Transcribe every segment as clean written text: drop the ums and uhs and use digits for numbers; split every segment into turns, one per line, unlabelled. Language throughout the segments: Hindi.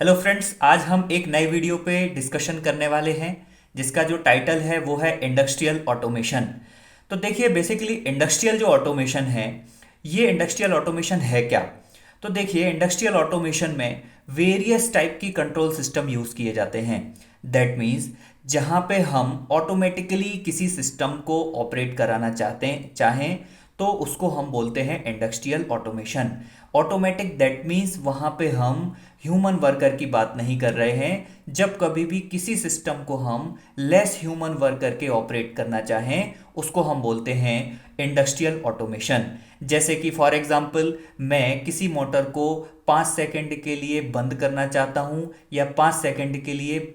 हेलो फ्रेंड्स, आज हम एक नई वीडियो पे डिस्कशन करने वाले हैं जिसका जो टाइटल है वो है इंडस्ट्रियल ऑटोमेशन। तो देखिए, बेसिकली इंडस्ट्रियल जो ऑटोमेशन है, ये इंडस्ट्रियल ऑटोमेशन है क्या? तो देखिए, इंडस्ट्रियल ऑटोमेशन में वेरियस टाइप की कंट्रोल सिस्टम यूज़ किए जाते हैं। दैट मीन्स जहाँ पे हम ऑटोमेटिकली किसी सिस्टम को ऑपरेट कराना चाहें तो उसको हम बोलते हैं industrial automation. Automatic that means वहाँ पे हम ह्यूमन वर्कर की बात नहीं कर रहे हैं। जब कभी भी किसी सिस्टम को हम लेस ह्यूमन वर्कर के ऑपरेट करना चाहें उसको हम बोलते हैं इंडस्ट्रियल ऑटोमेशन। जैसे कि फॉर एग्जांपल, मैं किसी मोटर को 5 सेकंड के लिए बंद करना चाहता हूँ या 5 सेकंड के लिए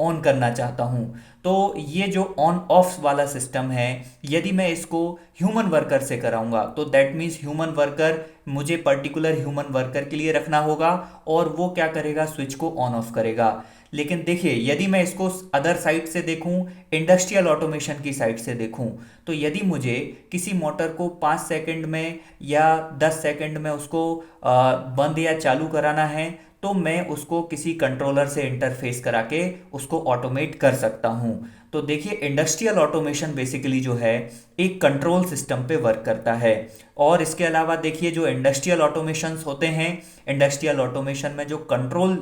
ऑन करना चाहता हूँ। तो ये जो ऑन ऑफ वाला सिस्टम है, यदि मैं इसको ह्यूमन वर्कर से कराऊंगा तो दैट मीन्स ह्यूमन वर्कर मुझे पर्टिकुलर ह्यूमन वर्कर के लिए रखना होगा और वो क्या करेगा, स्विच को ऑन ऑफ करेगा। लेकिन देखिए, यदि मैं इसको अदर साइड से देखूं, इंडस्ट्रियल ऑटोमेशन की साइड से देखूं, तो यदि मुझे किसी मोटर को 5 सेकंड में या 10 सेकंड में उसको बंद या चालू कराना है तो मैं उसको किसी कंट्रोलर से इंटरफेस करा के उसको ऑटोमेट कर सकता हूं। तो देखिए, इंडस्ट्रियल ऑटोमेशन बेसिकली जो है एक कंट्रोल सिस्टम पे वर्क करता है। और इसके अलावा देखिए, जो इंडस्ट्रियल ऑटोमेशंस होते हैं, इंडस्ट्रियल ऑटोमेशन में जो कंट्रोल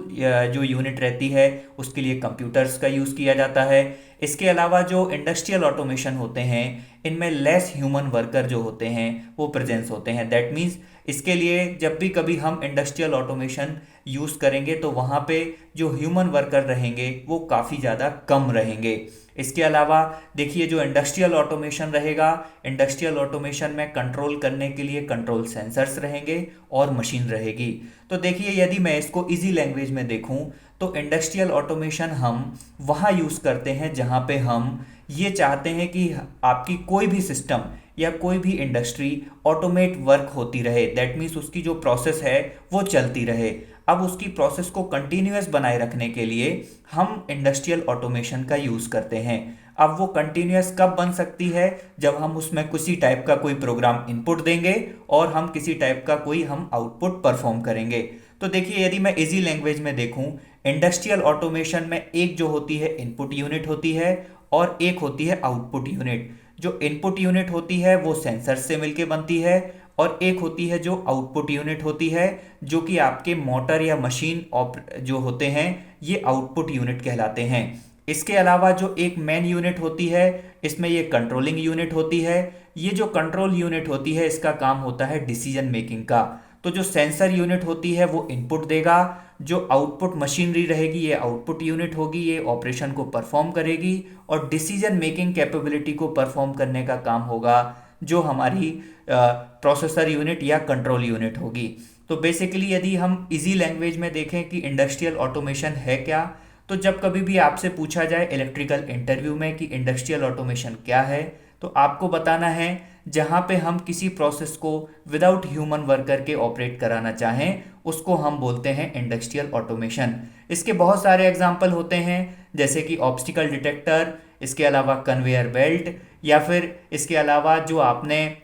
जो यूनिट रहती है उसके लिए कंप्यूटर्स का यूज़ किया जाता है। इसके अलावा जो इंडस्ट्रियल ऑटोमेशन होते हैं इनमें लेस ह्यूमन वर्कर जो होते हैं वो प्रेजेंस होते हैं। दैट मीन्स इसके लिए जब भी कभी हम इंडस्ट्रियल ऑटोमेशन यूज़ करेंगे तो वहाँ पे जो ह्यूमन वर्कर रहेंगे वो काफ़ी ज़्यादा कम रहेंगे। इसके अलावा देखिए, जो इंडस्ट्रियल ऑटोमेशन रहेगा, इंडस्ट्रियल ऑटोमेशन में कंट्रोल करने के लिए कंट्रोल सेंसर्स रहेंगे और मशीन रहेगी। तो देखिए, यदि मैं इसको इजी लैंग्वेज में देखूं तो इंडस्ट्रियल ऑटोमेशन हम वहाँ यूज़ करते हैं जहाँ पे हम ये चाहते हैं कि आपकी कोई भी सिस्टम या कोई भी इंडस्ट्री ऑटोमेट वर्क होती रहे। दैट मीन्स उसकी जो प्रोसेस है वो चलती रहे। अब उसकी प्रोसेस को कंटिन्यूअस बनाए रखने के लिए हम इंडस्ट्रियल ऑटोमेशन का यूज़ करते हैं। अब वो कंटिन्यूअस कब बन सकती है? जब हम उसमें किसी टाइप का कोई प्रोग्राम इनपुट देंगे और हम किसी टाइप का कोई हम आउटपुट परफॉर्म करेंगे। तो देखिए, यदि मैं इजी लैंग्वेज में देखूं, इंडस्ट्रियल ऑटोमेशन में एक जो होती है इनपुट यूनिट होती है और एक होती है आउटपुट यूनिट। जो इनपुट यूनिट होती है वो सेंसर से मिलके बनती है और एक होती है जो आउटपुट यूनिट होती है जो कि आपके मोटर या मशीन जो होते हैं ये आउटपुट यूनिट कहलाते हैं। इसके अलावा जो एक मेन यूनिट होती है इसमें ये कंट्रोलिंग यूनिट होती है। ये जो कंट्रोल यूनिट होती है इसका काम होता है डिसीजन मेकिंग का। तो जो सेंसर यूनिट होती है वो इनपुट देगा, जो आउटपुट मशीनरी रहेगी ये आउटपुट यूनिट होगी, ये ऑपरेशन को परफॉर्म करेगी और डिसीजन मेकिंग कैपेबिलिटी को परफॉर्म करने का काम होगा जो हमारी प्रोसेसर यूनिट या कंट्रोल यूनिट होगी। तो बेसिकली यदि हम इजी लैंग्वेज में देखें कि इंडस्ट्रियल ऑटोमेशन है क्या, तो जब कभी भी आपसे पूछा जाए इलेक्ट्रिकल इंटरव्यू में कि इंडस्ट्रियल ऑटोमेशन क्या है, तो आपको बताना है जहाँ पे हम किसी प्रोसेस को विदाउट ह्यूमन वर्कर के ऑपरेट कराना चाहें उसको हम बोलते हैं इंडस्ट्रियल ऑटोमेशन। इसके बहुत सारे एग्जाम्पल होते हैं जैसे कि ऑब्स्टिकल डिटेक्टर, इसके अलावा कन्वेयर बेल्ट, या फिर इसके अलावा जो आपने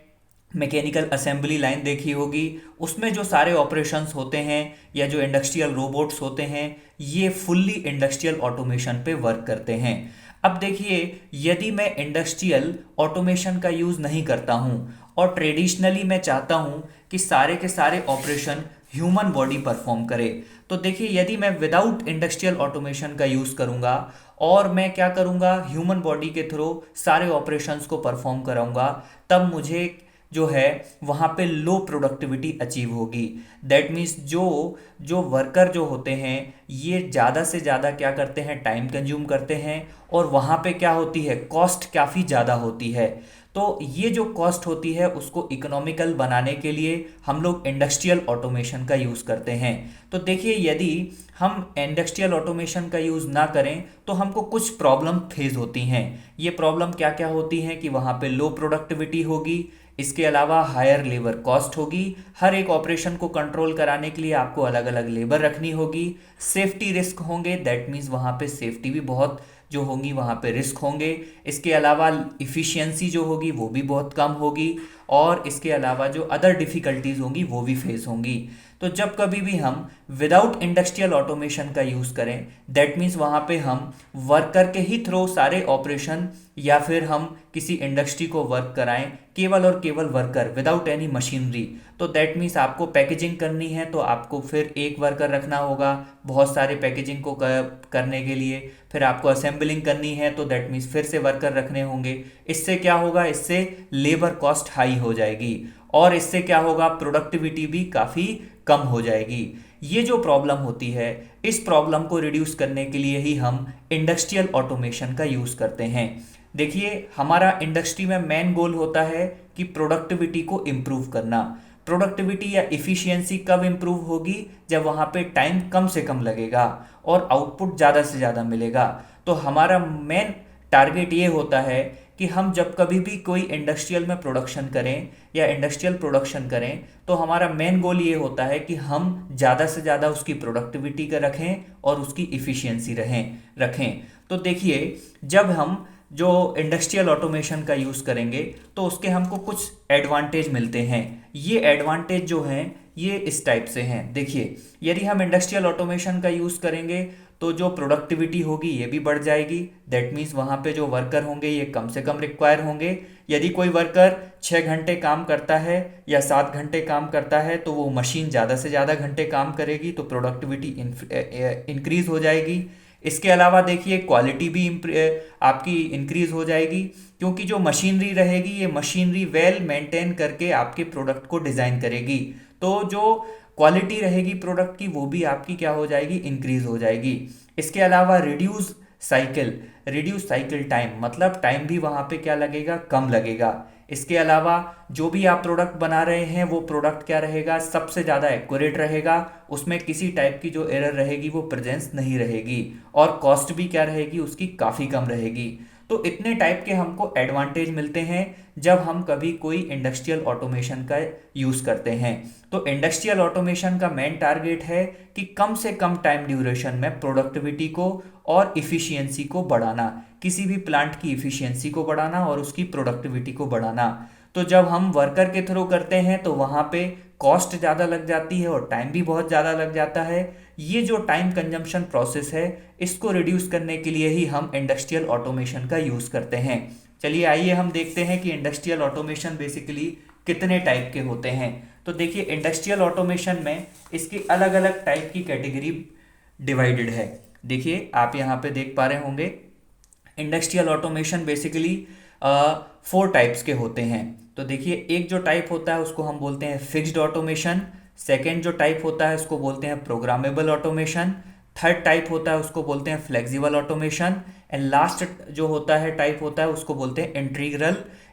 मैकेनिकल असेंबली लाइन देखी होगी उसमें जो सारे ऑपरेशंस होते हैं या जो इंडस्ट्रियल रोबोट्स होते हैं ये फुल्ली इंडस्ट्रियल ऑटोमेशन पे वर्क करते हैं। अब देखिए, यदि मैं इंडस्ट्रियल ऑटोमेशन का यूज़ नहीं करता हूँ और ट्रेडिशनली मैं चाहता हूँ कि सारे के सारे ऑपरेशन ह्यूमन बॉडी परफॉर्म करे, तो देखिए, यदि मैं विदाउट इंडस्ट्रियल ऑटोमेशन का यूज़ करूँगा और मैं क्या करूँगा, ह्यूमन बॉडी के थ्रू सारे ऑपरेशंस को परफॉर्म कराऊँगा, तब मुझे जो है वहाँ पे लो प्रोडक्टिविटी अचीव होगी। दैट मीन्स जो जो वर्कर जो होते हैं ये ज़्यादा से ज़्यादा क्या करते हैं, टाइम कंज्यूम करते हैं और वहाँ पे क्या होती है, कॉस्ट काफ़ी ज़्यादा होती है। तो ये जो कॉस्ट होती है उसको इकोनॉमिकल बनाने के लिए हम लोग इंडस्ट्रियल ऑटोमेशन का यूज़ करते हैं। तो देखिए, यदि हम इंडस्ट्रियल ऑटोमेशन का यूज़ ना करें तो हमको कुछ प्रॉब्लम फेस होती हैं। ये प्रॉब्लम क्या क्या होती हैं कि वहाँ पे लो प्रोडक्टिविटी होगी, इसके अलावा हायर लेबर कॉस्ट होगी, हर एक ऑपरेशन को कंट्रोल कराने के लिए आपको अलग अलग लेबर रखनी होगी, सेफ्टी रिस्क होंगे, दैट मीन्स वहाँ पे सेफ्टी भी बहुत जो होंगी वहाँ पे रिस्क होंगे। इसके अलावा इफ़िशियंसी जो होगी वो भी बहुत कम होगी और इसके अलावा जो अदर डिफ़िकल्टीज़ होंगी वो भी फेस होंगी। तो जब कभी भी हम विदाउट इंडस्ट्रियल ऑटोमेशन का यूज़ करें, दैट मीन्स वहाँ पे हम वर्कर के ही थ्रू सारे ऑपरेशन या फिर हम किसी इंडस्ट्री को वर्क कराएं केवल और केवल वर्कर विदाउट एनी मशीनरी, तो दैट मीन्स आपको पैकेजिंग करनी है तो आपको फिर एक वर्कर रखना होगा बहुत सारे पैकेजिंग को करने के लिए। फिर आपको असेंबलिंग करनी है तो दैट मीन्स फिर से वर्कर रखने होंगे। इससे क्या होगा, इससे लेबर कॉस्ट हाई हो जाएगी और इससे क्या होगा, प्रोडक्टिविटी भी काफ़ी कम हो जाएगी। ये जो प्रॉब्लम होती है, इस प्रॉब्लम को रिड्यूस करने के लिए ही हम इंडस्ट्रियल ऑटोमेशन का यूज़ करते हैं। देखिए, हमारा इंडस्ट्री में मेन गोल होता है कि प्रोडक्टिविटी को इम्प्रूव करना। प्रोडक्टिविटी या इफ़िशियंसी कब इम्प्रूव होगी, जब वहाँ पे टाइम कम से कम लगेगा और आउटपुट ज़्यादा से ज़्यादा मिलेगा। तो हमारा मेन टारगेट ये होता है कि हम जब कभी भी कोई इंडस्ट्रियल में प्रोडक्शन करें या इंडस्ट्रियल प्रोडक्शन करें तो हमारा मेन गोल ये होता है कि हम ज़्यादा से ज़्यादा उसकी प्रोडक्टिविटी का रखें और उसकी इफ़िशियंसी रखें। तो देखिए, जब हम जो इंडस्ट्रियल ऑटोमेशन का यूज़ करेंगे तो उसके हमको कुछ एडवांटेज मिलते हैं। ये एडवांटेज जो हैं ये इस टाइप से हैं। देखिए, यदि हम इंडस्ट्रियल ऑटोमेशन का यूज़ करेंगे तो जो प्रोडक्टिविटी होगी ये भी बढ़ जाएगी। दैट मीन्स वहाँ पे जो वर्कर होंगे ये कम से कम रिक्वायर होंगे। यदि कोई वर्कर 6 घंटे काम करता है या 7 घंटे काम करता है तो वो मशीन ज़्यादा से ज़्यादा घंटे काम करेगी तो प्रोडक्टिविटी इंक्रीज़ हो जाएगी। इसके अलावा देखिए, क्वालिटी भी आपकी इंक्रीज़ हो जाएगी क्योंकि जो मशीनरी रहेगी ये मशीनरी वेल मेंटेन करके आपके प्रोडक्ट को डिज़ाइन करेगी। तो जो क्वालिटी रहेगी प्रोडक्ट की वो भी आपकी क्या हो जाएगी, इंक्रीज हो जाएगी। इसके अलावा रिड्यूस साइकिल टाइम, मतलब टाइम भी वहाँ पे क्या लगेगा, कम लगेगा। इसके अलावा जो भी आप प्रोडक्ट बना रहे हैं वो प्रोडक्ट क्या रहेगा, सबसे ज़्यादा एक्यूरेट रहेगा, उसमें किसी टाइप की जो एरर रहेगी वो प्रेजेंस नहीं रहेगी और कॉस्ट भी क्या रहेगी उसकी काफ़ी कम रहेगी। तो इतने टाइप के हमको एडवांटेज मिलते हैं जब हम कभी कोई इंडस्ट्रियल ऑटोमेशन का यूज़ करते हैं। तो इंडस्ट्रियल ऑटोमेशन का मेन टारगेट है कि कम से कम टाइम ड्यूरेशन में प्रोडक्टिविटी को और इफ़िशियंसी को बढ़ाना, किसी भी प्लांट की इफ़िशियंसी को बढ़ाना और उसकी प्रोडक्टिविटी को बढ़ाना। तो जब हम वर्कर के थ्रू करते हैं तो वहाँ पे कॉस्ट ज़्यादा लग जाती है और टाइम भी बहुत ज़्यादा लग जाता है। ये जो टाइम कंजम्पशन प्रोसेस है इसको रिड्यूस करने के लिए ही हम इंडस्ट्रियल ऑटोमेशन का यूज़ करते हैं। चलिए आइए हम देखते हैं कि इंडस्ट्रियल ऑटोमेशन बेसिकली कितने टाइप के होते हैं। तो देखिए, इंडस्ट्रियल ऑटोमेशन में इसकी अलग अलग टाइप की कैटेगरी डिवाइडेड है। देखिए, आप यहाँ पे देख पा रहे होंगे, इंडस्ट्रियल ऑटोमेशन बेसिकली 4 टाइप्स के होते हैं। तो देखिए, एक जो टाइप होता है उसको हम बोलते हैं फिक्स्ड ऑटोमेशन। सेकेंड जो टाइप होता है उसको बोलते हैं प्रोग्रामेबल ऑटोमेशन। थर्ड टाइप होता है उसको बोलते हैं फ्लेक्सिबल ऑटोमेशन। एंड लास्ट जो होता है टाइप होता है उसको बोलते हैं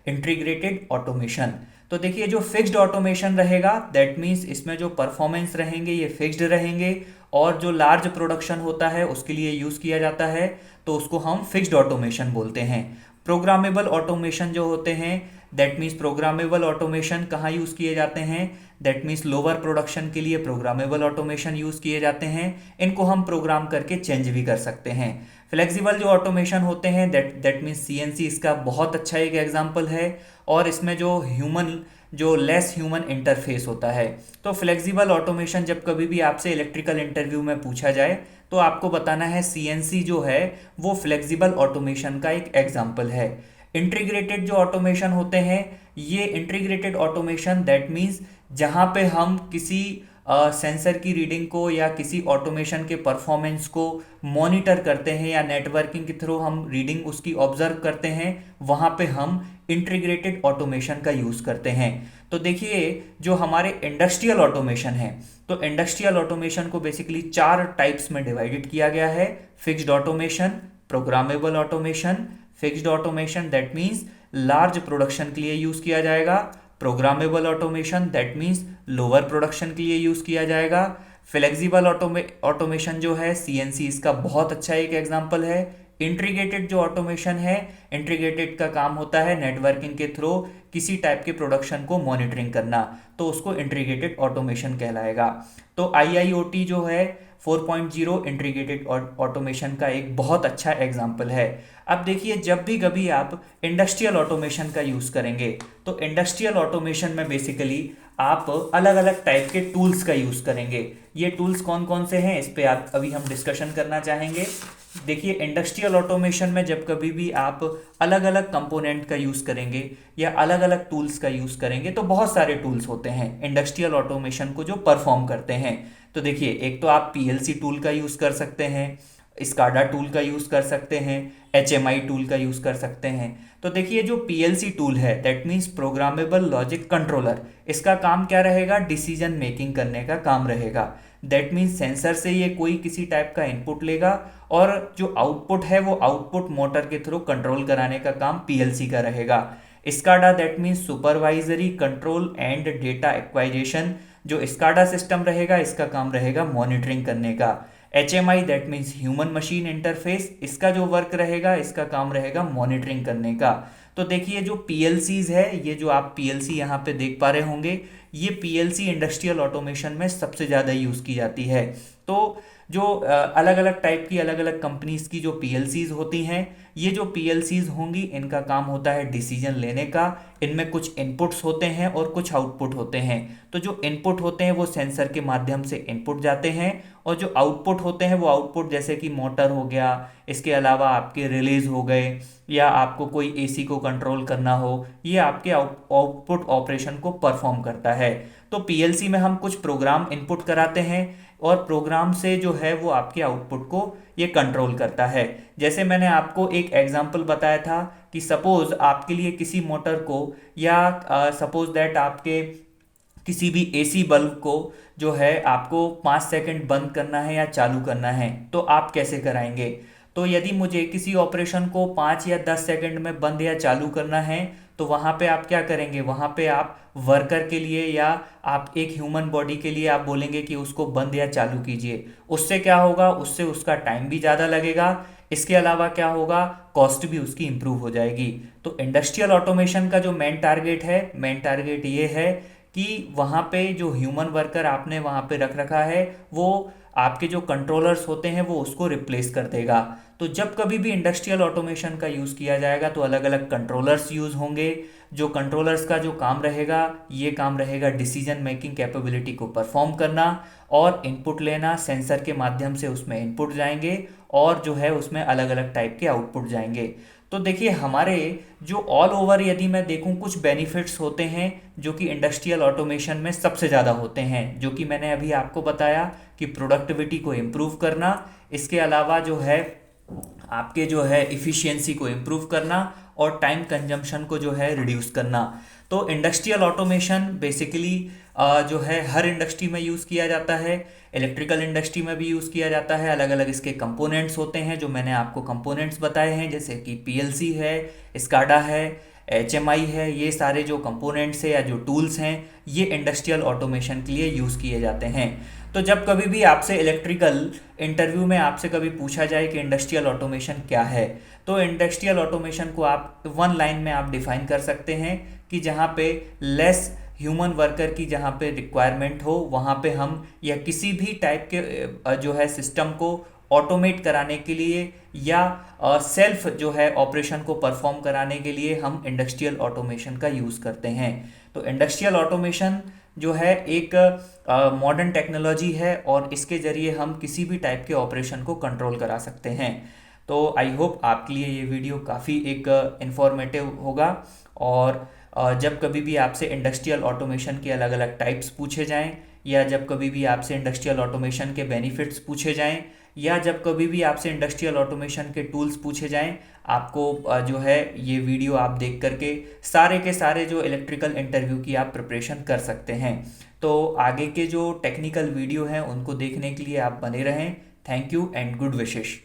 इंटीग्रेटेड ऑटोमेशन। तो देखिए, जो फिक्स्ड ऑटोमेशन रहेगा दैट मीन्स इसमें जो परफॉर्मेंस रहेंगे ये फिक्स्ड रहेंगे और जो लार्ज प्रोडक्शन होता है उसके लिए यूज़ किया जाता है तो उसको हम फिक्स्ड ऑटोमेशन बोलते हैं। प्रोग्रामेबल ऑटोमेशन जो होते हैं दैट मीन्स प्रोग्रामेबल ऑटोमेशन कहाँ यूज़ किए जाते हैं, दैट मीन्स लोअर प्रोडक्शन के लिए प्रोग्रामेबल ऑटोमेशन यूज़ किए जाते हैं। इनको हम प्रोग्राम करके चेंज भी कर सकते हैं। फ्लेक्सिबल जो ऑटोमेशन होते हैं दैट मीन्स सीएनसी इसका बहुत अच्छा एक एग्जांपल है और इसमें जो लेस ह्यूमन इंटरफेस होता है। तो फ्लेक्सिबल ऑटोमेशन जब कभी भी आपसे इलेक्ट्रिकल इंटरव्यू में पूछा जाए तो आपको बताना है सीएनसी जो है वो फ्लेक्सिबल ऑटोमेशन का एक एग्जांपल है। इंटीग्रेटेड जो ऑटोमेशन होते हैं, ये इंटीग्रेटेड ऑटोमेशन दैट मीन्स जहाँ पे हम किसी सेंसर की रीडिंग को या किसी ऑटोमेशन के परफॉर्मेंस को मॉनिटर करते हैं या नेटवर्किंग के थ्रू हम रीडिंग उसकी ऑब्जर्व करते हैं, वहाँ पे हम इंटीग्रेटेड ऑटोमेशन का यूज़ करते हैं। तो देखिए, जो हमारे इंडस्ट्रियल ऑटोमेशन है तो इंडस्ट्रियल ऑटोमेशन को बेसिकली 4 टाइप्स में डिवाइडेड किया गया है। Fixed automation, programmable automation, fixed automation that means large production के लिए यूज़ किया जाएगा, programmable automation that means lower production के लिए यूज़ किया जाएगा, फ्लेक्सिबल ऑटोमेशन जो है सीएनसी इसका बहुत अच्छा एक एग्जांपल है। इंटीग्रेटेड जो ऑटोमेशन है, इंटीग्रेटेड का काम होता है नेटवर्किंग के थ्रू किसी टाइप के प्रोडक्शन को मॉनिटरिंग करना, तो उसको इंटीग्रेटेड ऑटोमेशन कहलाएगा। तो आईआईओटी जो है 4.0 इंटीग्रेटेड ऑटोमेशन का एक बहुत अच्छा एग्जाम्पल है। अब देखिए, जब भी कभी आप इंडस्ट्रियल ऑटोमेशन का यूज़ करेंगे तो इंडस्ट्रियल ऑटोमेशन में बेसिकली आप अलग अलग टाइप के टूल्स का यूज़ करेंगे। ये टूल्स कौन कौन से हैं, इस पे आप अभी हम डिस्कशन करना चाहेंगे। देखिए, इंडस्ट्रियल ऑटोमेशन में जब कभी भी आप अलग अलग कंपोनेंट का यूज़ करेंगे या अलग अलग टूल्स का यूज़ करेंगे तो बहुत सारे टूल्स होते हैं इंडस्ट्रियल ऑटोमेशन को जो परफॉर्म करते हैं। तो देखिए, एक तो आप पीएलसी टूल का यूज़ कर सकते हैं, स्काडा टूल का यूज़ कर सकते हैं, एचएमआई टूल का यूज़ कर सकते हैं। तो देखिए, जो पीएलसी टूल है that means programmable logic controller, इसका काम क्या रहेगा, डिसीजन मेकिंग करने का काम रहेगा। दैट मीन्स सेंसर से ये कोई किसी टाइप का इनपुट लेगा और जो आउटपुट है वो आउटपुट मोटर के थ्रू कंट्रोल कराने का काम पीएलसी का रहेगा। SCADA that means supervisory control and data acquisition, जो स्काडा सिस्टम रहेगा इसका काम रहेगा मॉनिटरिंग करने का। HMI that means human machine interface, इसका जो वर्क रहेगा इसका काम रहेगा मॉनिटरिंग करने का। तो देखिए, जो PLCs है, ये जो आप PLC यहाँ पे देख पा रहे होंगे, ये PLC इंडस्ट्रियल ऑटोमेशन में सबसे ज़्यादा यूज़ की जाती है। तो जो अलग अलग टाइप की अलग अलग कंपनीज की जो PLCs होती हैं, ये जो PLCs होंगी इनका काम होता है डिसीजन लेने का। इनमें कुछ इनपुट्स होते हैं और कुछ आउटपुट होते हैं। तो जो इनपुट होते हैं वो सेंसर के माध्यम से इनपुट जाते हैं और जो आउटपुट होते हैं वो आउटपुट जैसे कि मोटर हो गया, इसके अलावा आपके रिलेज हो गए, या आपको कोई एसी को कंट्रोल करना हो, ये आपके आउटपुट ऑपरेशन को परफॉर्म करता है। तो पीएलसी में हम कुछ प्रोग्राम इनपुट कराते हैं और प्रोग्राम से जो है वो आपके आउटपुट को ये कंट्रोल करता है। जैसे मैंने आपको एक एग्जांपल बताया था कि सपोज आपके लिए किसी मोटर को या सपोज दैट आपके किसी भी एसी बल्ब को जो है आपको 5 सेकंड बंद करना है या चालू करना है, तो आप कैसे कराएंगे। तो यदि मुझे किसी ऑपरेशन को 5 या 10 सेकंड में बंद या चालू करना है तो वहाँ पे आप क्या करेंगे, वहाँ पे आप वर्कर के लिए या आप एक ह्यूमन बॉडी के लिए आप बोलेंगे कि उसको बंद या चालू कीजिए। उससे क्या होगा, उससे उसका टाइम भी ज़्यादा लगेगा, इसके अलावा क्या होगा, कॉस्ट भी उसकी इंप्रूव हो जाएगी। तो इंडस्ट्रियल ऑटोमेशन का जो मेन टारगेट है, मेन टारगेट ये है कि वहाँ पे जो ह्यूमन वर्कर आपने वहाँ पे रख रखा है वो आपके जो कंट्रोलर्स होते हैं वो उसको रिप्लेस कर देगा। तो जब कभी भी इंडस्ट्रियल ऑटोमेशन का यूज़ किया जाएगा तो अलग अलग कंट्रोलर्स यूज़ होंगे। जो कंट्रोलर्स का जो काम रहेगा, ये काम रहेगा डिसीजन मेकिंग कैपेबिलिटी को परफॉर्म करना और इनपुट लेना, सेंसर के माध्यम से उसमें इनपुट जाएंगे और जो है उसमें अलग अलग टाइप के आउटपुट जाएंगे। तो देखिए, हमारे जो ऑल ओवर यदि मैं देखूं कुछ बेनिफिट्स होते हैं जो कि इंडस्ट्रियल ऑटोमेशन में सबसे ज़्यादा होते हैं, जो कि मैंने अभी आपको बताया कि प्रोडक्टिविटी को इम्प्रूव करना, इसके अलावा जो है आपके जो है इफ़िशियंसी को इम्प्रूव करना और टाइम कंजम्पशन को जो है रिड्यूस करना। तो इंडस्ट्रियल ऑटोमेशन बेसिकली जो है हर इंडस्ट्री में यूज़ किया जाता है, इलेक्ट्रिकल इंडस्ट्री में भी यूज़ किया जाता है। अलग अलग इसके कंपोनेंट्स होते हैं जो मैंने आपको कंपोनेंट्स बताए हैं, जैसे कि पीएलसी है, स्काडा है, एचएमआई है। ये सारे जो कंपोनेंट्स है या जो टूल्स हैं ये इंडस्ट्रियल ऑटोमेशन के लिए यूज़ किए जाते हैं। तो जब कभी भी आपसे इलेक्ट्रिकल इंटरव्यू में आपसे कभी पूछा जाए कि इंडस्ट्रियल ऑटोमेशन क्या है, तो इंडस्ट्रियल ऑटोमेशन को आप वन लाइन में आप डिफाइन कर सकते हैं कि जहाँ पे लेस ह्यूमन वर्कर की जहाँ पे रिक्वायरमेंट हो, वहाँ पे हम या किसी भी टाइप के जो है सिस्टम को ऑटोमेट कराने के लिए या सेल्फ जो है ऑपरेशन को परफॉर्म कराने के लिए हम इंडस्ट्रियल ऑटोमेशन का यूज़ करते हैं। तो इंडस्ट्रियल ऑटोमेशन जो है एक मॉडर्न टेक्नोलॉजी है और इसके ज़रिए हम किसी भी टाइप के ऑपरेशन को कंट्रोल करा सकते हैं। तो आई होप आपके लिए ये वीडियो काफ़ी एक इंफॉर्मेटिव होगा। और जब कभी भी आपसे इंडस्ट्रियल ऑटोमेशन के अलग अलग टाइप्स पूछे जाएं या जब कभी भी आपसे इंडस्ट्रियल ऑटोमेशन के बेनिफिट्स पूछे जाएं या जब कभी भी आपसे इंडस्ट्रियल ऑटोमेशन के टूल्स पूछे जाएं, आपको जो है ये वीडियो आप देख करके सारे के सारे जो इलेक्ट्रिकल इंटरव्यू की आप प्रिपरेशन कर सकते हैं। तो आगे के जो टेक्निकल वीडियो हैं उनको देखने के लिए आप बने रहें। Thank you and good wishes.